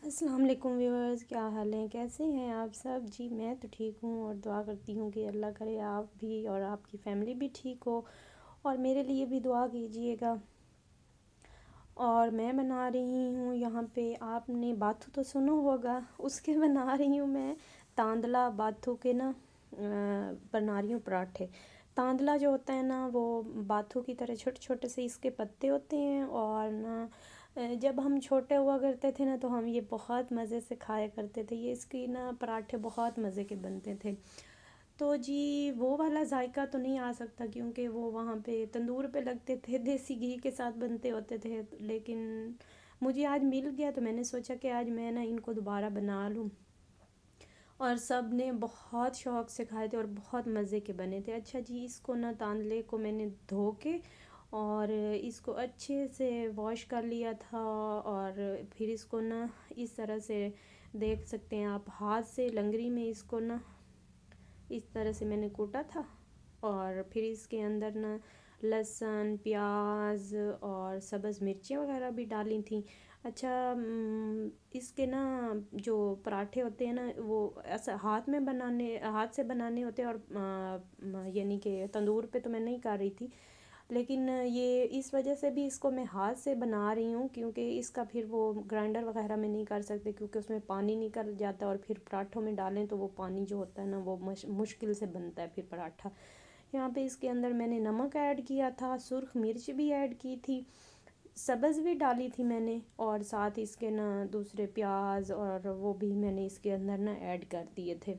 अस्सलाम वालेकुम व्यूअर्स, क्या हाल है? कैसे हैं आप सब? जी मैं तो ठीक हूँ और दुआ करती हूँ कि अल्लाह करे आप भी और आपकी फ़ैमिली भी ठीक हो। और मेरे लिए भी दुआ कीजिएगा। और मैं बना रही हूँ यहाँ पे, आपने बाथू तो सुना होगा, उसके बना रही हूँ मैं तांदला बाथू के ना बना रही हूँ पराठे। तांदला जो होता है ना, वो बाथू की तरह छोटे छोटे से इसके पत्ते होते हैं। और ना जब हम छोटे हुआ करते थे ना, तो हम ये बहुत मज़े से खाया करते थे। ये इसकी ना पराठे बहुत मज़े के बनते थे। तो जी वो वाला जायका तो नहीं आ सकता, क्योंकि वो वहाँ पे तंदूर पे लगते थे, देसी घी के साथ बनते होते थे। लेकिन मुझे आज मिल गया तो मैंने सोचा कि आज मैं ना इनको दोबारा बना लूँ। और सब ने बहुत शौक़ से खाए थे और बहुत मज़े के बने थे। अच्छा जी, इसको ना तांदले को मैंने धो के और इसको अच्छे से वॉश कर लिया था। और फिर इसको ना इस तरह से देख सकते हैं आप, हाथ से लंगरी में इसको ना इस तरह से मैंने कूटा था। और फिर इसके अंदर ना लहसुन, प्याज और सब्ज़ मिर्चें वगैरह भी डाली थी। अच्छा, इसके ना जो पराठे होते हैं ना, वो ऐसा हाथ से बनाने होते हैं। और यानी कि तंदूर पे तो मैं नहीं कर रही थी, लेकिन ये इस वजह से भी इसको मैं हाथ से बना रही हूँ, क्योंकि इसका फिर वो ग्राइंडर वगैरह में नहीं कर सकते, क्योंकि उसमें पानी निकल जाता है। और फिर पराठों में डालें तो वो पानी जो होता है ना, वो मुश्किल से बनता है फिर पराठा। यहाँ पे इसके अंदर मैंने नमक ऐड किया था, सुर्ख मिर्च भी ऐड की थी, सब्ज़ भी डाली थी मैंने। और साथ इसके ना दूसरे प्याज और वो भी मैंने इसके अंदर ना ऐड कर दिए थे,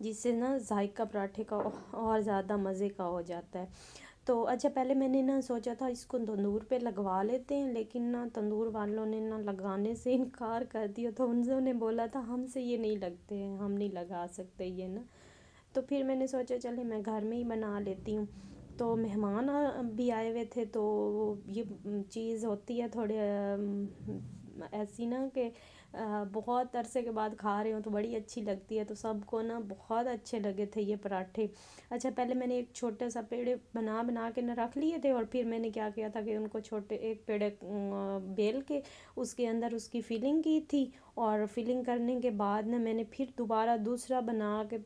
जिससे ना जायका पराठे का और ज़्यादा मज़े का हो जाता है। तो अच्छा, पहले मैंने ना सोचा था इसको तंदूर पे लगवा लेते हैं, लेकिन ना तंदूर वालों ने ना लगाने से इनकार कर दिया। तो उन्होंने बोला था हमसे ये नहीं लगते हैं, हम नहीं लगा सकते ये ना। तो फिर मैंने सोचा चले मैं घर में ही बना लेती हूँ। तो मेहमान भी आए हुए थे, तो ये चीज़ होती है थोड़े ऐसी ना कि बहुत अरसे के बाद खा रहे हो तो बड़ी अच्छी लगती है। तो सबको ना बहुत अच्छे लगे थे ये पराठे। अच्छा, पहले मैंने एक छोटा सा पेड़े बना बना के ना रख लिए थे। और फिर मैंने क्या किया था कि उनको छोटे एक पेड़े बेल के उसके अंदर उसकी फिलिंग की थी। और फिलिंग करने के बाद ना मैंने फिर दोबारा दूसरा बना के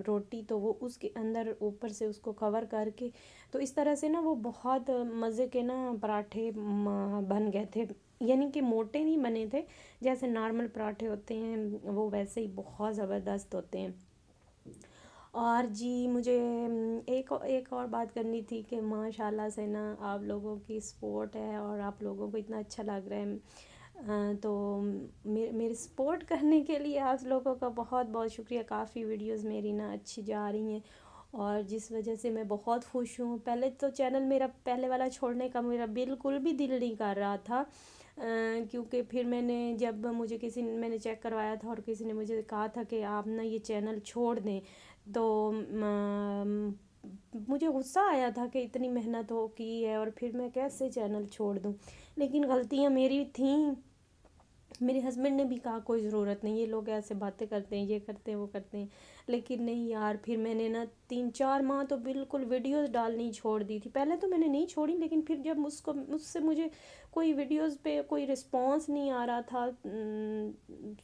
रोटी, तो वो उसके अंदर ऊपर से उसको कवर करके, तो इस तरह से ना वो बहुत मज़े के ना पराठे बन गए थे। यानी कि मोटे नहीं बने थे, जैसे नॉर्मल पराठे होते हैं वो वैसे ही बहुत ज़बरदस्त होते हैं। और जी मुझे एक एक और बात करनी थी कि माशाल्लाह से ना आप लोगों की सपोर्ट है और आप लोगों को इतना अच्छा लग रहा है। तो मेरे सपोर्ट करने के लिए आप लोगों का बहुत बहुत शुक्रिया। काफ़ी वीडियोस मेरी ना अच्छी जा रही हैं, और जिस वजह से मैं बहुत खुश हूँ। पहले तो चैनल मेरा पहले वाला छोड़ने का मेरा बिल्कुल भी दिल नहीं कर रहा था, क्योंकि फिर मैंने चेक करवाया था और किसी ने मुझे कहा था कि आप ना ये चैनल छोड़ दें। तो मुझे गुस्सा आया था कि इतनी मेहनत हो की है और फिर मैं कैसे चैनल छोड़ दूँ। लेकिन गलतियाँ मेरी थी। मेरे हस्बैंड ने भी कहा कोई ज़रूरत नहीं, ये लोग ऐसे बातें करते हैं, ये करते हैं, वो करते हैं। लेकिन नहीं यार, फिर मैंने ना 3-4 माह तो बिल्कुल वीडियोस डालनी छोड़ दी थी। पहले तो मैंने नहीं छोड़ी, लेकिन फिर जब मुझसे मुझे कोई वीडियोस पे कोई रिस्पांस नहीं आ रहा था,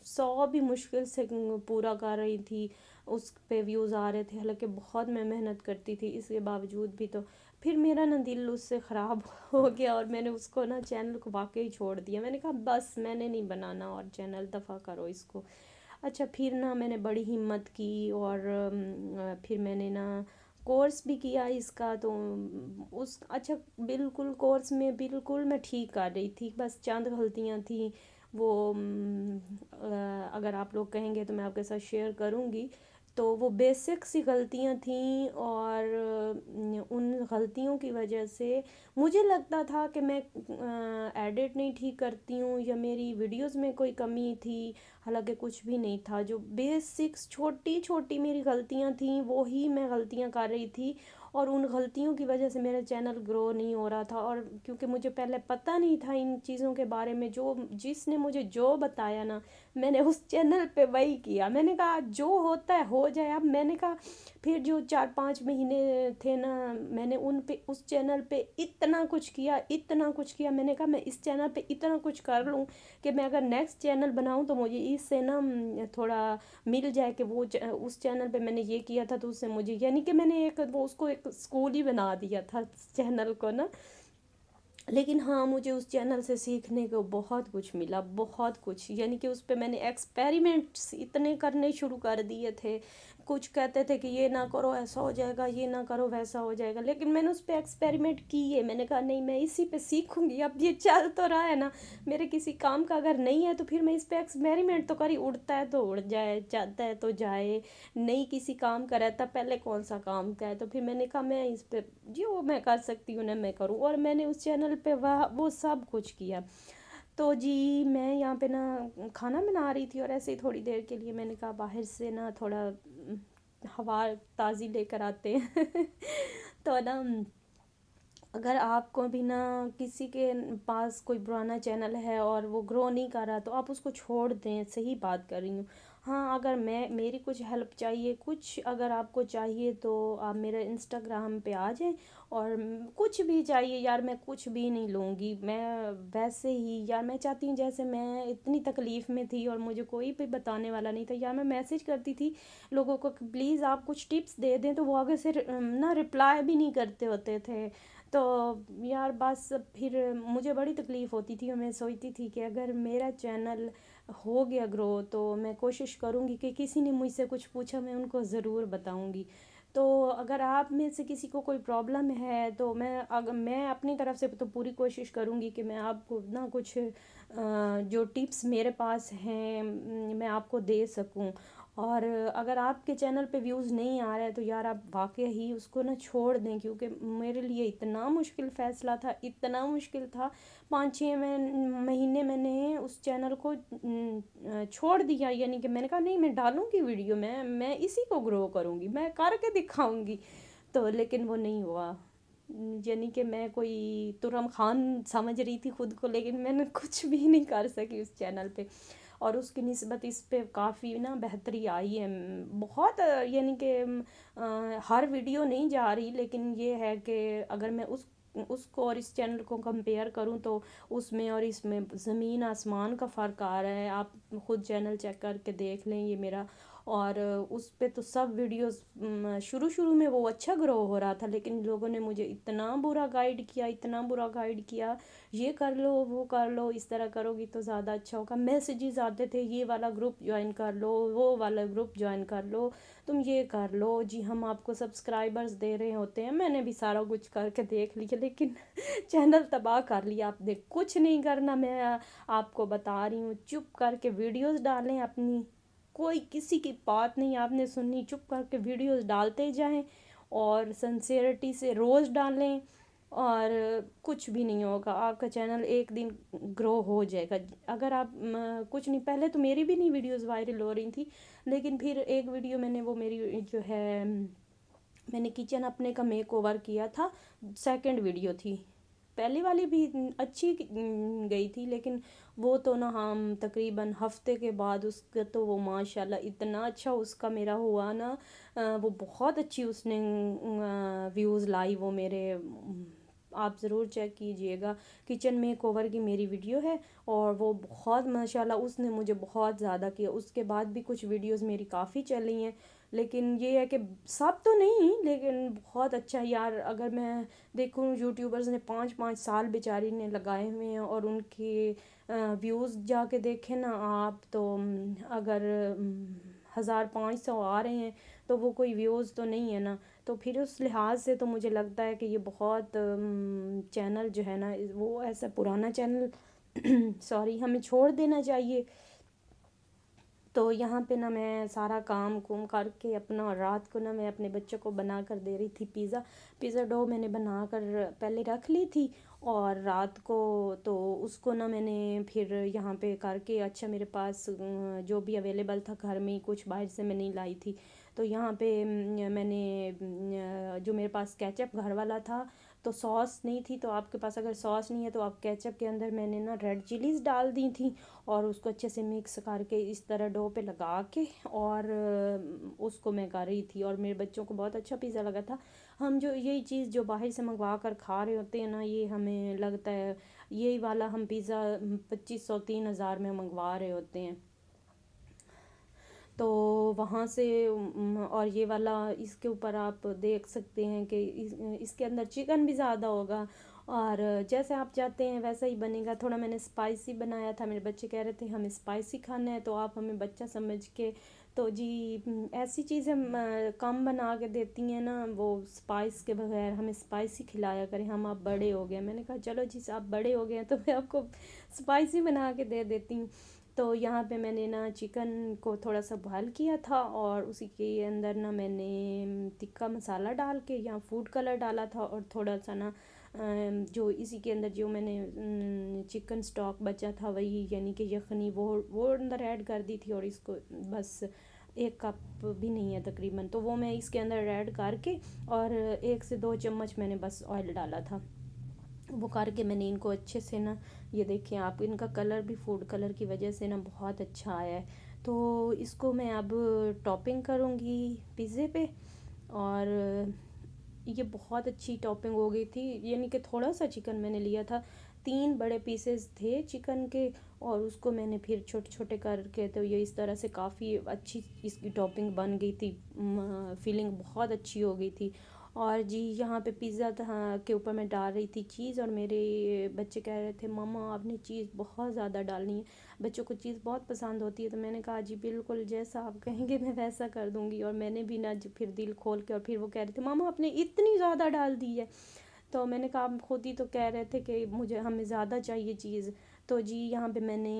100 भी मुश्किल से पूरा कर रही थी, उस पे व्यूज़ आ रहे थे, हालांकि बहुत मैं मेहनत करती थी इसके बावजूद भी। तो फिर मेरा ना दिल उससे ख़राब हो गया और मैंने उसको ना चैनल को वाकई छोड़ दिया। मैंने कहा बस मैंने नहीं बनाना और चैनल दफ़ा करो इसको। अच्छा, फिर ना मैंने बड़ी हिम्मत की और फिर मैंने ना कोर्स भी किया इसका। तो उस अच्छा, बिल्कुल कोर्स में बिल्कुल मैं ठीक कर रही थी, बस चंद गलतियाँ थी। वो अगर आप लोग कहेंगे तो मैं आपके साथ शेयर करूँगी। तो वो बेसिक सी गलतियाँ थीं, और उन गलतियों की वजह से मुझे लगता था कि मैं एडिट नहीं ठीक करती हूँ या मेरी वीडियोस में कोई कमी थी। हालांकि कुछ भी नहीं था, जो बेसिक्स छोटी छोटी मेरी गलतियाँ थीं वो ही मैं गलतियाँ कर रही थी। और उन गलतियों की वजह से मेरा चैनल ग्रो नहीं हो रहा था। और क्योंकि मुझे पहले पता नहीं था इन चीज़ों के बारे में, जो जिसने मुझे जो बताया ना, मैंने उस चैनल पे वही किया। मैंने कहा जो होता है हो जाए। अब मैंने कहा फिर जो 4-5 महीने थे ना, मैंने उन पे उस चैनल पे इतना कुछ किया, इतना कुछ किया। मैंने कहा मैं इस चैनल पे इतना कुछ कर लूँ कि मैं अगर नेक्स्ट चैनल बनाऊँ तो मुझे इससे ना थोड़ा मिल जाए कि वो उस चैनल पे मैंने ये किया था तो उससे मुझे, यानी कि मैंने एक वो उसको एक स्कूल ही बना दिया था चैनल को ना। लेकिन हाँ, मुझे उस चैनल से सीखने को बहुत कुछ मिला, बहुत कुछ। यानी कि उस पे मैंने एक्सपेरिमेंट्स इतने करने शुरू कर दिए थे। कुछ कहते थे कि ये ना करो ऐसा हो जाएगा, ये ना करो वैसा हो जाएगा, लेकिन मैंने उस पे एक्सपेरिमेंट किए। मैंने कहा नहीं, मैं इसी पे सीखूंगी। अब ये चल तो रहा है ना, मेरे किसी काम का अगर नहीं है तो फिर मैं इस पे एक्सपेरिमेंट तो करी। उड़ता है तो उड़ जाए, जाता है तो जाए। नहीं किसी काम का रहता, पहले कौन सा काम का है। तो फिर मैंने कहा मैं इस पे जो मैं कर सकती हूँ ना मैं करूँ, और मैंने उस चैनल पे वह वो सब कुछ किया। तो जी मैं यहाँ पे ना खाना बना रही थी, और ऐसे ही थोड़ी देर के लिए मैंने कहा बाहर से ना थोड़ा हवा ताज़ी लेकर आते हैं। तो ना अगर आपको भी ना किसी के पास कोई पुराना चैनल है और वो ग्रो नहीं कर रहा तो आप उसको छोड़ दें, सही बात कर रही हूँ। हाँ, अगर मेरी कुछ हेल्प चाहिए, कुछ अगर आपको चाहिए तो आप मेरे इंस्टाग्राम पे आ जाएं। और कुछ भी चाहिए यार, मैं कुछ भी नहीं लूँगी। मैं वैसे ही यार, मैं चाहती हूँ जैसे मैं इतनी तकलीफ़ में थी और मुझे कोई भी बताने वाला नहीं था यार, मैं मैसेज करती थी लोगों को कि प्लीज़ आप कुछ टिप्स दे दें, तो वो आगे से ना रिप्लाई भी नहीं करते होते थे। तो यार बस फिर मुझे बड़ी तकलीफ़ होती थी, और मैं सोचती थी कि अगर मेरा चैनल हो गया ग्रो तो मैं कोशिश करूँगी कि किसी ने मुझसे कुछ पूछा मैं उनको ज़रूर बताऊँगी। तो अगर आप में से किसी को कोई प्रॉब्लम है तो मैं अपनी तरफ से तो पूरी कोशिश करूँगी कि मैं आपको ना कुछ जो टिप्स मेरे पास हैं मैं आपको दे सकूँ। और अगर आपके चैनल पे व्यूज़ नहीं आ रहा है तो यार आप वाकई ही उसको ना छोड़ दें, क्योंकि मेरे लिए इतना मुश्किल फ़ैसला था, इतना मुश्किल था। 5-6 महीने मैंने उस चैनल को छोड़ दिया। यानी कि मैंने कहा नहीं, मैं डालूंगी वीडियो, मैं इसी को ग्रो करूँगी, मैं करके दिखाऊंगी। तो लेकिन वो नहीं हुआ। यानी कि मैं कोई तुरम खान समझ रही थी खुद को, लेकिन मैंने कुछ भी नहीं कर सकी उस चैनल पे। और उसकी निस्बत इस पे काफ़ी ना बेहतरी आई है बहुत। यानी कि हर वीडियो नहीं जा रही, लेकिन ये है कि अगर मैं उसको और इस चैनल को कंपेयर करूं तो उसमें और इसमें ज़मीन आसमान का फ़र्क आ रहा है। आप खुद चैनल चेक करके देख लें ये मेरा। और उस पे तो सब वीडियोस शुरू शुरू में वो अच्छा ग्रो हो रहा था, लेकिन लोगों ने मुझे इतना बुरा गाइड किया, इतना बुरा गाइड किया, ये कर लो वो कर लो, इस तरह करोगी तो ज़्यादा अच्छा होगा। मैसेजेस आते थे ये वाला ग्रुप ज्वाइन कर लो, वो वाला ग्रुप ज्वाइन कर लो, तुम ये कर लो जी, हम आपको सब्सक्राइबर्स दे रहे होते हैं। मैंने भी सारा कुछ करके देख लिया, लेकिन चैनल तबाह कर लिया आपने। कुछ नहीं करना, मैं आपको बता रही हूँ, चुप करके वीडियोस डालें अपनी, कोई किसी की बात नहीं आपने सुननी, चुप करके वीडियोस डालते जाएं और सिंसेरिटी से रोज़ डालें। और कुछ भी नहीं होगा, आपका चैनल एक दिन ग्रो हो जाएगा। अगर आप कुछ नहीं, पहले तो मेरी भी नहीं वीडियोस वायरल हो रही थी, लेकिन फिर एक वीडियो मैंने वो मेरी जो है मैंने किचन अपने का मेक ओवर किया था, सेकंड वीडियो थी। पहली वाली भी अच्छी गई थी, लेकिन वो तो ना हम तकरीबन हफ्ते के बाद उसका तो वो माशाल्लाह इतना अच्छा उसका मेरा हुआ ना। वो बहुत अच्छी उसने व्यूज़ लाई वो मेरे। आप ज़रूर चेक कीजिएगा, किचन मेक ओवर की मेरी वीडियो है। और वो बहुत माशाल्लाह उसने मुझे बहुत ज़्यादा किया। उसके बाद भी कुछ वीडियोस मेरी काफ़ी चली हैं, लेकिन ये है कि सब तो नहीं, लेकिन बहुत अच्छा यार। अगर मैं देखूँ यूट्यूबर्स ने 5-5 साल बेचारी ने लगाए हुए हैं, और उनके व्यूज़ जाके देखें ना आप तो अगर 1500 आ रहे हैं तो वो कोई व्यूज़ तो नहीं है ना। तो फिर उस लिहाज से तो मुझे लगता है कि ये बहुत चैनल जो है ना वो ऐसा पुराना चैनल सॉरी हमें छोड़ देना चाहिए। तो यहाँ पे ना मैं सारा काम कुम करके अपना, और रात को ना मैं अपने बच्चों को बना कर दे रही थी पिज़्ज़ा। पिज़्ज़ा डो मैंने बना कर पहले रख ली थी, और रात को तो उसको ना मैंने फिर यहाँ पे करके, अच्छा मेरे पास जो भी अवेलेबल था घर में ही, कुछ बाहर से मैं नहीं लाई थी, तो यहाँ पे मैंने जो मेरे पास केचप घर वाला था, तो सॉस नहीं थी, तो आपके पास अगर सॉस नहीं है तो आप केचप के अंदर मैंने ना रेड चिलीज़ डाल दी थी, और उसको अच्छे से मिक्स करके इस तरह डो पे लगा के, और उसको मैं कर रही थी, और मेरे बच्चों को बहुत अच्छा पिज़्ज़ा लगा था। हम जो यही चीज़ जो बाहर से मंगवा कर खा रहे होते हैं ना, ये हमें लगता है यही वाला हम पिज़्ज़ा 2500 3000 में मंगवा रहे होते हैं। तो वहाँ से और ये वाला इसके ऊपर आप देख सकते हैं कि इसके अंदर चिकन भी ज़्यादा होगा, और जैसे आप चाहते हैं वैसा ही बनेगा। थोड़ा मैंने स्पाइसी बनाया था, मेरे बच्चे कह रहे थे हमें स्पाइसी खाना है, तो आप हमें बच्चा समझ के, तो जी ऐसी चीज़ें कम बना के देती हैं ना वो, स्पाइस के बगैर हमें स्पाइसी खिलाया करें, हम आप बड़े हो गए। मैंने कहा चलो जी आप बड़े हो गए हैं तो मैं आपको स्पाइसी बना के दे देती हूँ। तो यहाँ पे मैंने ना चिकन को थोड़ा सा बॉयल किया था, और उसी के अंदर ना मैंने तिक्का मसाला डाल के या फूड कलर डाला था, और थोड़ा सा ना जो इसी के अंदर जो मैंने चिकन स्टॉक बचा था वही, यानी कि यखनी, वो अंदर ऐड कर दी थी, और इसको बस 1 कप भी नहीं है तकरीबन, तो वो मैं इसके अंदर ऐड करके, और 1 से 2 चम्मच मैंने बस ऑयल डाला था। वो करके मैंने इनको अच्छे से ना, ये देखें आप, इनका कलर भी फूड कलर की वजह से ना बहुत अच्छा आया है। तो इसको मैं अब टॉपिंग करूँगी पिज़्ज़े पे, और ये बहुत अच्छी टॉपिंग हो गई थी, यानी कि थोड़ा सा चिकन मैंने लिया था, 3 बड़े पीसेस थे चिकन के, और उसको मैंने फिर छोटे छोटे करके, तो ये इस तरह से काफ़ी अच्छी इसकी टॉपिंग बन गई थी, फीलिंग बहुत अच्छी हो गई थी। और जी यहाँ पे पिज़्ज़ा था के ऊपर मैं डाल रही थी चीज़, और मेरे बच्चे कह रहे थे मम्मा आपने चीज़ बहुत ज़्यादा डालनी है, बच्चों को चीज़ बहुत पसंद होती है। तो मैंने कहा जी बिल्कुल जैसा आप कहेंगे मैं वैसा कर दूँगी, और मैंने भी ना फिर दिल खोल के, और फिर वो कह रहे थे मम्मा आपने इतनी ज़्यादा डाल दी है। तो मैंने कहा आप खुद ही तो कह रहे थे कि मुझे हमें ज़्यादा चाहिए चीज़। तो जी यहाँ पे मैंने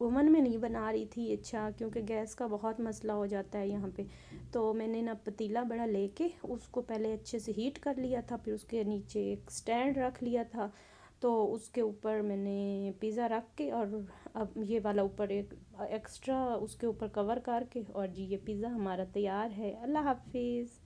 ओवन में नहीं बना रही थी, अच्छा, क्योंकि गैस का बहुत मसला हो जाता है यहाँ पे। तो मैंने ना पतीला बड़ा लेके उसको पहले अच्छे से हीट कर लिया था, फिर उसके नीचे एक स्टैंड रख लिया था, तो उसके ऊपर मैंने पिज़्ज़ा रख के, और अब ये वाला ऊपर एक एक्स्ट्रा उसके ऊपर कवर करके, और जी ये पिज़्ज़ा हमारा तैयार है। अल्लाह हाफिज़।